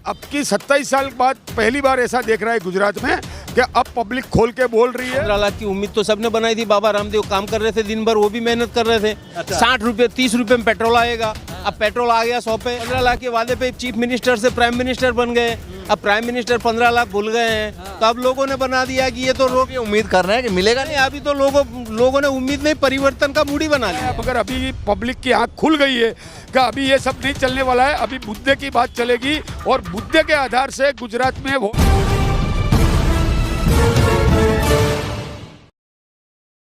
अब की 27 साल बाद पहली बार ऐसा देख रहा है गुजरात में कि अब पब्लिक खोल के बोल रही है। 15 लाख की उम्मीद तो सबने बनाई थी। बाबा रामदेव काम कर रहे थे दिन भर, वो भी मेहनत कर रहे थे। 60 रुपये 30 रुपये में पेट्रोल आएगा, अब पेट्रोल आ गया 100 पे। 15 लाख के वादे पे चीफ मिनिस्टर से प्राइम मिनिस्टर बन गए, अब प्राइम मिनिस्टर 15 लाख भूल गए हैं। तो अब लोगों ने बना दिया कि ये तो लोग उम्मीद कर रहे हैं कि मिलेगा नहीं। अभी तो लोगों ने उम्मीद नहीं, परिवर्तन का मूड ही बना लिया। मगर अभी पब्लिक की आंख खुल गई है कि अभी ये सब नहीं चलने वाला है, अभी मुद्दे की बात चलेगी और मुद्दे के आधार से गुजरात में वो।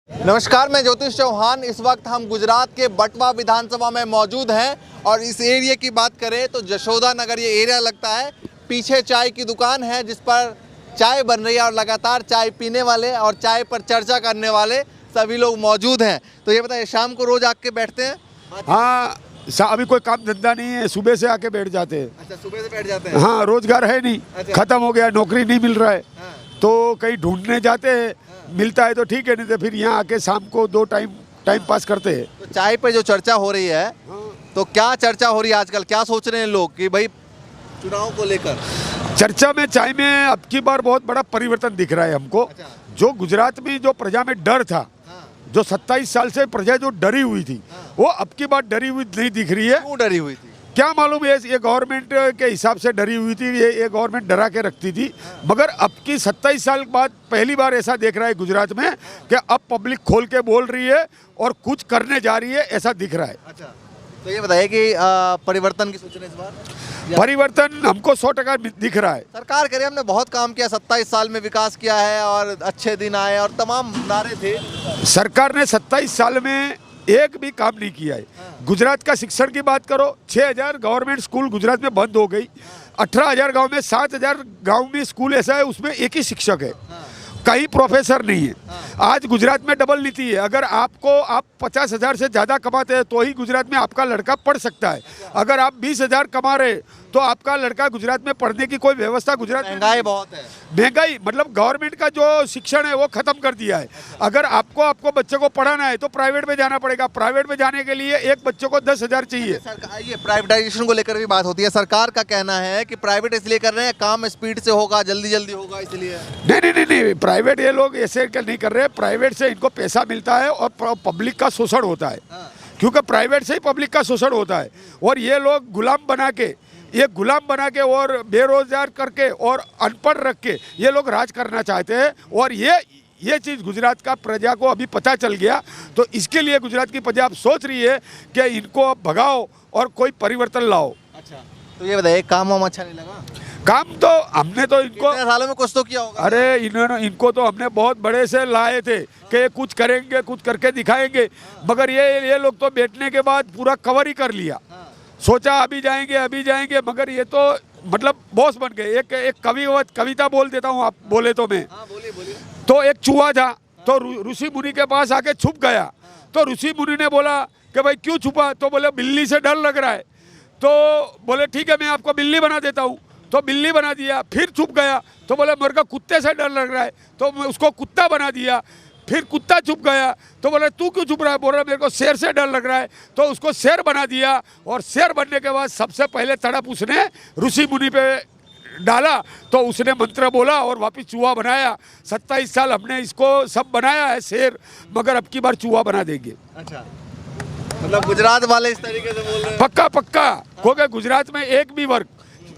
नमस्कार, मैं ज्योतिष चौहान। इस वक्त हम गुजरात के बटवा विधानसभा में मौजूद हैं और इस एरिया की बात करें तो जशोदा नगर ये एरिया लगता है। पीछे चाय की दुकान है जिस पर चाय बन रही है और लगातार चाय पीने वाले और चाय पर चर्चा करने वाले सभी लोग मौजूद हैं। तो ये बताइए, शाम को रोज आके बैठते हैं? हाँ, अभी कोई काम धंधा नहीं है, सुबह से आके बैठ जाते हैं। अच्छा, सुबह से बैठ जाते हैं? हाँ, रोजगार है नहीं। अच्छा। खत्म हो गया, नौकरी नहीं मिल रहा है। हाँ। तो कहीं ढूंढने जाते हैं, मिलता है तो ठीक है, नहीं तो फिर यहाँ आके शाम को 2 टाइम पास करते हैं। तो चाय पे जो चर्चा हो रही है, तो क्या चर्चा हो रही है आजकल? क्या सोच रहे हैं लोग कि भाई चुनाव को लेकर? चर्चा में चाय में अब की बार बहुत बड़ा परिवर्तन दिख रहा है हमको। अच्छा। जो गुजरात में जो प्रजा में डर था, जो 27 साल से प्रजा जो डरी हुई थी, वो अब की बार डरी हुई नहीं दिख रही है। क्यों डरी हुई थी? क्या मालूम, ये गवर्नमेंट के हिसाब से डरी हुई थी, ये गवर्नमेंट डरा के रखती थी। मगर अब की 27 साल बाद पहली बार ऐसा देख रहा है गुजरात में कि अब पब्लिक खोल के बोल रही है और कुछ करने जा रही है, ऐसा दिख रहा है। अच्छा, तो ये बताइए कि परिवर्तन की सोच रहे हैं इस बार? परिवर्तन हमको 100% दिख रहा है। सरकार कह रही है हमने बहुत काम किया, 27 साल में विकास किया है और अच्छे दिन आए और तमाम नारे थे। सरकार ने 27 साल में एक भी काम नहीं किया है। गुजरात का शिक्षण की बात करो, 6000 गवर्नमेंट स्कूल गुजरात में बंद हो गई। 18,000 गांव में 7,000 गांव में स्कूल ऐसा है उसमें एक ही शिक्षक है, कहीं प्रोफेसर नहीं है। आज गुजरात में डबल नीति है, अगर आप 50,000 से ज़्यादा कमाते हैं तो ही गुजरात में आपका लड़का पढ़ सकता है। अगर आप 20,000 कमा रहे तो आपका लड़का गुजरात में पढ़ने की कोई व्यवस्था गुजरात में। महंगाई बहुत है। महंगाई मतलब गवर्नमेंट का जो शिक्षण है वो खत्म कर दिया है। अगर आपको बच्चे को पढ़ाना है तो प्राइवेट में जाना पड़ेगा। प्राइवेट में जाने के लिए एक बच्चे को 10,000 चाहिए। ये प्राइवेटाइजेशन को लेकर भी बात होती है। सरकार का कहना है कि प्राइवेट इसलिए कर रहे हैं, काम स्पीड से होगा, जल्दी होगा, इसलिए। नहीं, प्राइवेट ये लोग ऐसे नहीं कर रहे। प्राइवेट से इनको पैसा मिलता है और पब्लिक का शोषण होता है, क्योंकि प्राइवेट से ही पब्लिक का शोषण होता है। और ये लोग गुलाम बना के और बेरोजगार करके और अनपढ़ रख के ये लोग राज करना चाहते हैं। और ये चीज़ गुजरात का प्रजा को अभी पता चल गया, तो इसके लिए गुजरात की प्रजा अब सोच रही है कि इनको भगाओ और कोई परिवर्तन लाओ। अच्छा, तो ये बताइए, काम वाम अच्छा नहीं लगा? काम तो हमने तो इनको सालों में कुछ तो किया होगा। अरे इनको तो हमने बहुत बड़े से लाए थे कि ये कुछ करेंगे, कुछ करके दिखाएंगे। मगर ये लोग तो बैठने के बाद पूरा कवर ही कर लिया। सोचा अभी जाएंगे, मगर ये तो मतलब बॉस बन गए। एक कविता बोल देता हूँ, आप बोले तो मैं। बोलिए। तो एक चूहा था, तो ऋषि मुनि के पास आके छुप गया। तो ऋषि मुनि ने बोला कि भाई क्यों छुपा? तो बोले बिल्ली से डर लग रहा है। तो बोले ठीक है, मैं आपको बिल्ली बना देता हूँ। तो बिल्ली बना दिया। फिर छुप गया तो बोले मेरे को कुत्ते से डर लग रहा है, तो मैं उसको कुत्ता बना दिया। फिर कुत्ता छुप गया तो बोले तू क्यों छुप रहा है? बोल रहा मेरे को शेर से डर लग रहा है, तो उसको शेर बना दिया। और शेर बनने के बाद सबसे पहले तड़प उसने ऋषि मुनि पे डाला, तो उसने मंत्र बोला और वापस चूहा बनाया। 27 साल हमने इसको सब बनाया है शेर, मगर अब की बार चूहा बना देंगे। अच्छा, मतलब गुजरात वाले इस तरीके से बोल रहे हैं? पक्का, क्योंकि गुजरात में एक भी वर्ग,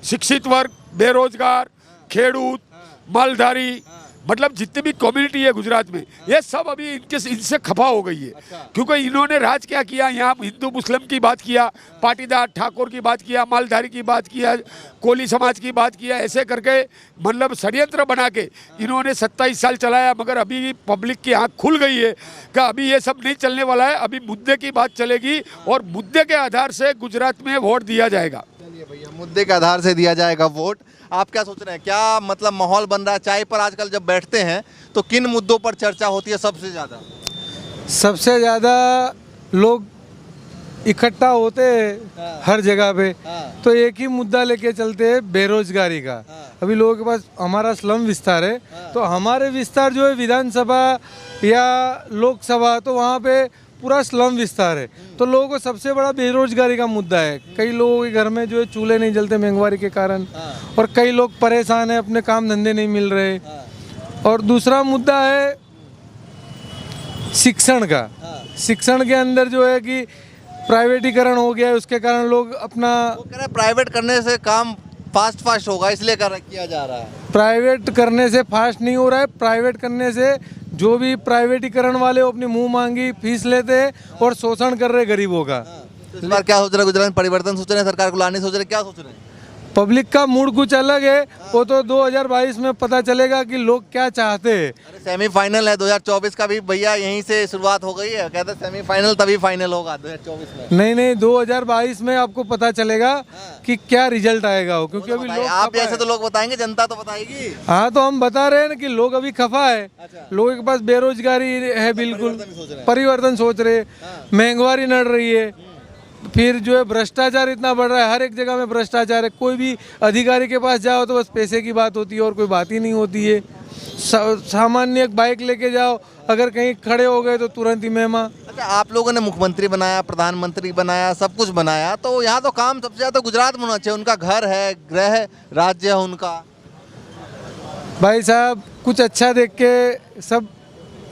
शिक्षित वर्ग, बेरोजगार, खेडूत, मालधारी, मतलब जितनी भी कम्युनिटी है गुजरात में, ये सब अभी इनसे खफा हो गई है। क्योंकि इन्होंने राज क्या किया, यहाँ हिंदू मुस्लिम की बात किया, पाटीदार ठाकुर की बात किया, मालधारी की बात किया, कोली समाज की बात किया, ऐसे करके मतलब षड्यंत्र बना के इन्होंने 27 साल चलाया। मगर अभी पब्लिक की आँख खुल गई है कि अभी ये सब नहीं चलने वाला है, अभी मुद्दे की बात चलेगी और मुद्दे के आधार से गुजरात में वोट दिया जाएगा। भैया, मुद्दे के आधार से दिया जाएगा वोट। आप क्या सोच रहे हैं, क्या मतलब माहौल बन रहा है? चाय पर आजकल जब बैठते हैं तो किन मुद्दों पर चर्चा होती है सबसे ज़्यादा? सबसे ज़्यादा लोग इकट्ठा होते हैं हर जगह पे, तो एक ही मुद्दा लेके चलते हैं, बेरोजगारी का। अभी लोगों के पास, हमारा स्लम विस्तार है, तो हमारे विस्तार जो है विधानसभा या लोकसभा, तो वहाँ पे पूरा स्लम विस्तार है। तो लोगों को सबसे बड़ा बेरोजगारी का मुद्दा है। कई लोगों के घर में जो है चूल्हे नहीं जलते महंगाई के कारण, और कई लोग परेशान हैं, अपने काम धंधे नहीं मिल रहे। और दूसरा मुद्दा है शिक्षण का। शिक्षण के अंदर जो है कि प्राइवेटीकरण हो गया है, उसके कारण लोग अपना वो कह रहे हैं प्राइवेट करने से काम फास्ट होगा, इसलिए किया जा रहा है। प्राइवेट करने से फास्ट नहीं हो रहा है। प्राइवेट करने से जो भी प्राइवेटीकरण वाले वो अपनी मुंह मांगी फीस लेते हैं और शोषण कर रहे गरीबों का। तो इस बार क्या सोच रहे हैं? गुजरात में परिवर्तन सोच रहे हैं, सरकार को लाने सोच रहे हैं, क्या सोच रहे हैं? पब्लिक का मूड कुछ अलग है, वो तो 2022 में पता चलेगा कि लोग क्या चाहते हैं। अरे सेमीफाइनल है 2024 का भी भैया, यहीं से शुरुआत हो गई है। कहते हैं सेमीफाइनल तभी फाइनल होगा 2024 में। नहीं 2022 में आपको पता चलेगा कि क्या रिजल्ट आएगा वो, क्योंकि अभी लोग आप खफा ऐसे है। तो लोग बताएंगे, जनता तो बताएगी। हाँ, तो हम बता रहे हैं ना कि लोग अभी खफा है। लोगों के पास बेरोजगारी है, बिल्कुल परिवर्तन सोच रहे, महंगाई नड़ रही है, फिर जो है भ्रष्टाचार इतना बढ़ रहा है, हर एक जगह में भ्रष्टाचार है। कोई भी अधिकारी के पास जाओ तो बस पैसे की बात होती है और कोई बात ही नहीं होती है। सामान्य एक बाइक लेके जाओ, अगर कहीं खड़े हो गए तो तुरंत ही मेहमा। अच्छा, आप लोगों ने मुख्यमंत्री बनाया, प्रधानमंत्री बनाया, सब कुछ बनाया, तो यहाँ तो काम सबसे ज्यादा गुजरात में होना चाहिए। उनका घर है, गृह राज्य है उनका। भाई साहब, कुछ अच्छा देख के सब,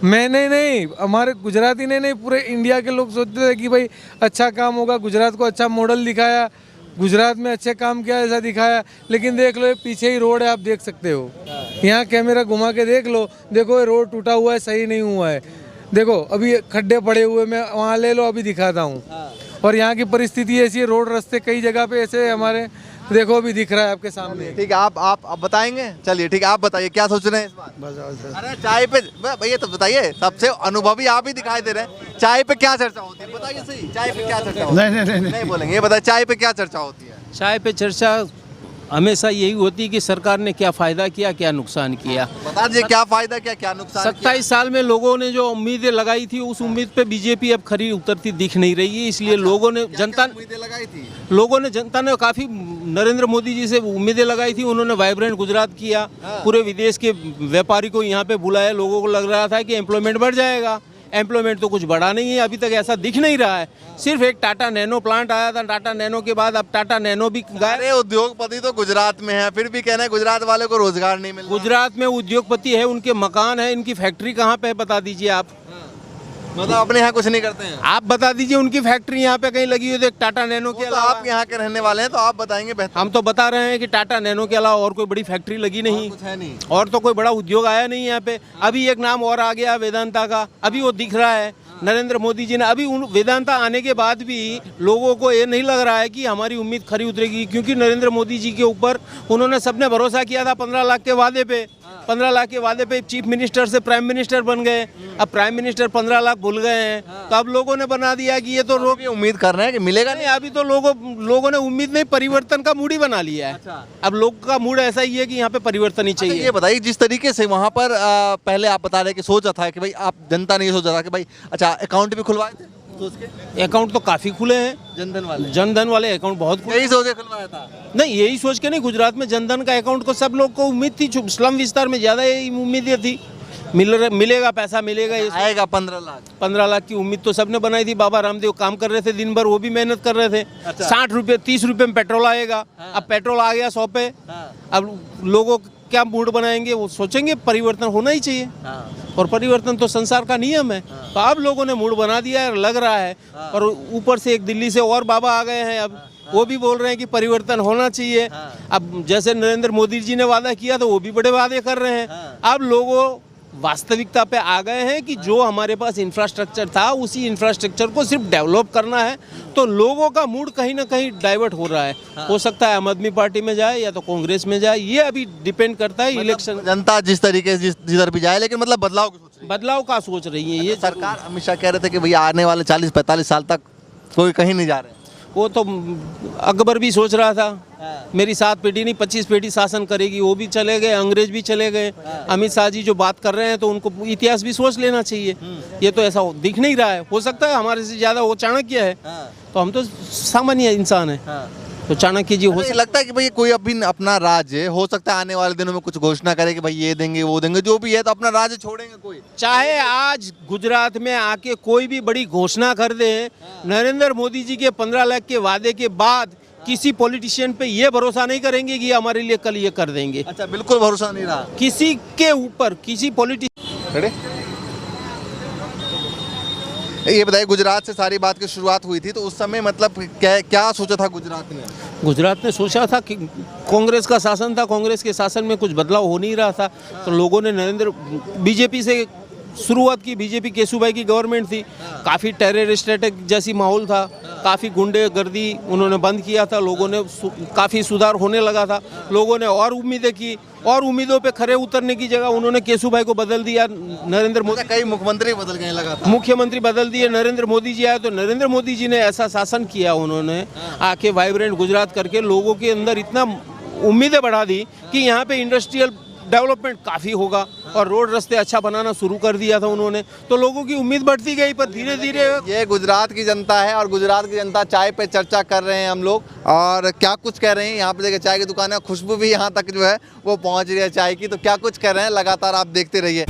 मैंने नहीं, हमारे गुजराती ने नहीं, पूरे इंडिया के लोग सोचते थे कि भाई अच्छा काम होगा, गुजरात को अच्छा मॉडल दिखाया, गुजरात में अच्छे काम किया ऐसा दिखाया। लेकिन देख लो, ये पीछे ही रोड है, आप देख सकते हो। यहाँ कैमरा घुमा के देख लो, देखो ये रोड टूटा हुआ है, सही नहीं हुआ है। देखो अभी खड्डे पड़े हुए, मैं वहाँ ले लो, अभी दिखाता हूँ। और यहाँ की परिस्थिति ऐसी है, रोड रास्ते कई जगह पे ऐसे हमारे, देखो अभी दिख रहा है आपके सामने। ठीक है, आप बताएंगे? चलिए ठीक है, आप बताइए क्या सोच रहे हैं इस बार? अरे चाय पे भैया तो बताइए, सबसे अनुभवी आप ही दिखाई दे रहे हैं। चाय पे क्या चर्चा होती है, बताइए सही। चाय पे क्या चर्चा होती है? नहीं बोलेंगे, ये बताइए चाय पे क्या चर्चा होती है? चाय पे चर्चा हमेशा यही होती है कि सरकार ने क्या फायदा किया, क्या नुकसान किया। बता दीजिए क्या फायदा किया, क्या नुकसान किया? 27 साल में लोगों ने जो उम्मीदें लगाई थी, उस उम्मीद पे बीजेपी अब खरी उतरती दिख नहीं रही है। इसलिए लोगों ने, जनता उम्मीदें लगाई थी? जनता ने काफ़ी नरेंद्र मोदी जी से उम्मीदें लगाई थी। उन्होंने वाइब्रेंट गुजरात किया, पूरे विदेश के व्यापारी को यहाँ पे बुलाया। लोगों को लग रहा था कि एम्प्लॉयमेंट बढ़ जाएगा। एम्प्लॉयमेंट तो कुछ बढ़ा नहीं है, अभी तक ऐसा दिख नहीं रहा है। सिर्फ एक टाटा नैनो प्लांट आया था, टाटा नैनो के बाद अब टाटा नैनो भी गायब। अरे उद्योगपति तो गुजरात में है, फिर भी कहना है गुजरात वाले को रोजगार नहीं मिल रहा। गुजरात में उद्योगपति है, उनके मकान है, इनकी फैक्ट्री कहाँ पे है बता दीजिए आप। मतलब अपने यहाँ कुछ नहीं करते हैं? आप बता दीजिए, उनकी फैक्ट्री यहाँ पे कहीं लगी हुई है टाटा नैनो के तो अलावा। आप यहाँ के रहने वाले हैं तो आप बताएंगे बेहतर। हम तो बता रहे हैं कि टाटा नैनो के अलावा और कोई बड़ी फैक्ट्री लगी नहीं, कुछ है नहीं, और तो कोई बड़ा उद्योग आया नहीं यहाँ पे। अभी एक नाम और आ गया वेदांता का, अभी वो दिख रहा है। नरेंद्र मोदी जी ने अभी उन वेदांता आने के बाद भी लोगों को ये नहीं लग रहा है कि हमारी उम्मीद खरी उतरेगी, क्योंकि नरेंद्र मोदी जी के ऊपर उन्होंने सबने भरोसा किया था 15 लाख के वादे पे। 15 लाख के वादे पे चीफ मिनिस्टर से प्राइम मिनिस्टर बन गए। अब प्राइम मिनिस्टर 15 लाख भूल गए हैं, तो अब लोगों ने बना दिया कि ये तो लोग उम्मीद कर रहे हैं कि मिलेगा नहीं। अभी तो लोगों ने उम्मीद नहीं, परिवर्तन का मूड ही बना लिया है। अब लोग का मूड ऐसा ही है कि यहाँ पे परिवर्तन ही चाहिए। ये बताइए, जिस तरीके से वहाँ पर पहले आप बता रहे कि सोचा था कि भाई, आप जनता ने ये सोचा था कि भाई अच्छा अकाउंट भी खुलवाए थे सोच के? अकाउंट तो काफी खुले हैं, जनधन वाले अकाउंट बहुत खुले। यही सोच के खुलवाया था? नहीं, यही सोच के नहीं, गुजरात में जनधन का अकाउंट को सब लोग को उम्मीद थी, स्लम विस्तार में ज्यादा यही उम्मीदें थी, मिलेगा पैसा मिलेगा, ये आएगा 15 लाख की उम्मीद तो सबने बनाई थी। बाबा रामदेव काम कर रहे थे दिन भर, वो भी मेहनत कर रहे थे। 60 रुपये 30 रुपये में पेट्रोल आएगा। अब पेट्रोल आ गया 100 पे। अब लोगों क्या मूड बनाएंगे, वो सोचेंगे परिवर्तन होना ही चाहिए, और परिवर्तन तो संसार का नियम है। तो अब लोगों ने मूड बना दिया है, लग रहा है। और ऊपर से एक दिल्ली से और बाबा आ गए हैं, अब वो भी बोल रहे हैं कि परिवर्तन होना चाहिए। अब जैसे नरेंद्र मोदी जी ने वादा किया तो वो भी बड़े वादे कर रहे हैं। अब लोगों वास्तविकता पे आ गए हैं कि जो हमारे पास इंफ्रास्ट्रक्चर था, उसी इंफ्रास्ट्रक्चर को सिर्फ डेवलप करना है। तो लोगों का मूड कहीं ना कहीं डाइवर्ट हो रहा है। हो सकता है आम आदमी पार्टी में जाए या तो कांग्रेस में जाए, ये अभी डिपेंड करता है इलेक्शन। जनता जिस तरीके से जिधर भी जाए, लेकिन मतलब बदलाव का सोच रही है ये सरकार। अमित शाह कह रहे थे कि भैया आने वाले 40-45 साल तक कोई कहीं नहीं जा रहे। वो तो अकबर भी सोच रहा था मेरी 7 पीढ़ी नहीं 25 पीढ़ी शासन करेगी, वो भी चले गए, अंग्रेज भी चले गए। अमित शाह जी जो बात कर रहे हैं तो उनको इतिहास भी सोच लेना चाहिए। ये तो ऐसा दिख नहीं रहा है। हो सकता है हमारे से ज़्यादा वो चाणक्य है, तो हम तो सामान्य इंसान हैं। तो चाणक्य जी हो मुझे लगता है कि भाई कोई अभी अपना राज्य है, हो सकता है आने वाले दिनों में कुछ घोषणा करे कि भाई ये देंगे वो देंगे, जो भी है, तो अपना राज्य छोड़ेंगे कोई? चाहे आज गुजरात में आके कोई भी बड़ी घोषणा कर दे, नरेंद्र मोदी जी के 15 लाख के वादे के बाद किसी पॉलिटिशियन पे ये भरोसा नहीं करेंगे कि ये हमारे लिए कल ये कर देंगे। अच्छा, बिल्कुल भरोसा नहीं रहा किसी के ऊपर, किसी पॉलिटिशियन। ये बताइए, गुजरात से सारी बात की शुरुआत हुई थी, तो उस समय मतलब क्या सोचा था गुजरात ने? गुजरात ने सोचा था कि कांग्रेस का शासन था, कांग्रेस के शासन में कुछ बदलाव हो नहीं रहा था, तो लोगों ने बीजेपी से शुरुआत की। बीजेपी केशुभाई की गवर्नमेंट थी, काफ़ी टेररिस्ट अटैक जैसी माहौल था, काफ़ी गुंडेगर्दी उन्होंने बंद किया था, लोगों ने काफ़ी सुधार होने लगा था, लोगों ने और उम्मीदें की, और उम्मीदों पे खरे उतरने की जगह उन्होंने केशुभाई को बदल दिया। नरेंद्र मोदी, कई मुख्यमंत्री बदल गए लगा था, मुख्यमंत्री बदल दिए, नरेंद्र मोदी जी आए, तो नरेंद्र मोदी जी ने ऐसा शासन किया, उन्होंने आके वाइब्रेंट गुजरात करके लोगों के अंदर इतना उम्मीदें बढ़ा दी कि यहाँ पे इंडस्ट्रियल डेवलपमेंट काफ़ी होगा, और रोड रास्ते अच्छा बनाना शुरू कर दिया था उन्होंने, तो लोगों की उम्मीद बढ़ती गई। पर धीरे धीरे ये गुजरात की जनता है, और गुजरात की जनता चाय पे चर्चा कर रहे हैं हम लोग, और क्या कुछ कह रहे हैं। यहाँ पे देखिए चाय की दुकान है, खुशबू भी यहाँ तक जो है वो पहुँच रही है चाय की, तो क्या कुछ कह रहे हैं लगातार आप देखते रहिए।